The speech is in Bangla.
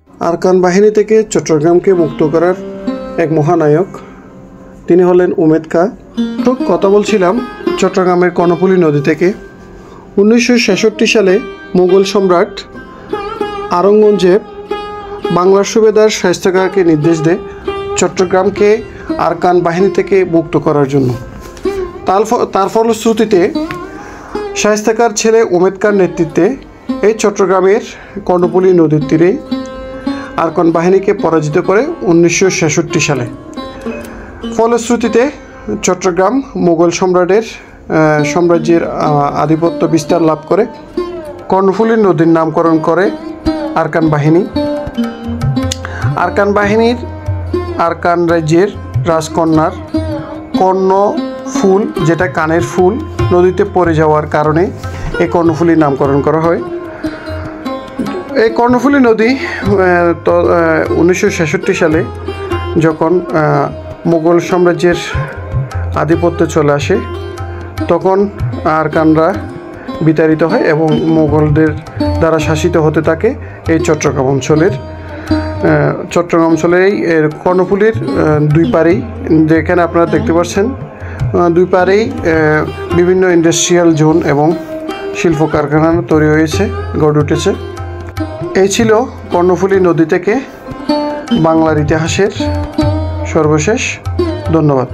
আরাকান বাহিনী থেকে চট্টগ্রামকে মুক্ত করার এক মহানায়ক, তিনি হলেন উমেদ খাঁ। তো কথা বলছিলাম চট্টগ্রামের কর্ণফুলী নদী থেকে। 1966 সালে মুঘল সম্রাট আওরঙ্গজেব বাংলার সুবেদার শায়েস্তা খাঁকে নির্দেশ দেয় চট্টগ্রামকে আরাকান বাহিনী থেকে মুক্ত করার জন্য। তার ফলশ্রুতিতে শায়েস্তা খাঁর ছেলে উমেদ খাঁর নেতৃত্বে এই চট্টগ্রামের কর্ণফুলী নদীর তীরে আরাকান বাহিনীকে পরাজিত করে 1966 সালে। ফলশ্রুতিতে চট্টগ্রাম মুঘল সাম্রাজ্যের আধিপত্য বিস্তার লাভ করে। কর্ণফুলী নদীর নামকরণ করে আরাকান বাহিনী। আরাকান বাহিনীর আরাকান রাজ্যের রাজকন্যার কর্ণফুল, যেটা কানের ফুল, নদীতে পড়ে যাওয়ার কারণে এই কর্ণফুলীর নামকরণ করা হয়। এই কর্ণফুলী নদী 1966 সালে যখন মুঘল সাম্রাজ্যের আধিপত্য চলে আসে, তখন আরাকানরা বিতাড়িত হয় এবং মুঘলদের দ্বারা শাসিত হতে থাকে এই চট্টগ্রাম অঞ্চলেই এর কর্ণফুলীর দুই পারেই, যেখানে আপনারা দেখতে পাচ্ছেন, দুই পারেই বিভিন্ন ইন্ডাস্ট্রিয়াল জোন এবং শিল্প কারখানা তৈরি হয়েছে, গড়ে উঠেছে। এই ছিল কর্ণফুলী নদী থেকে বাংলার ইতিহাসের সর্বশেষ। ধন্যবাদ।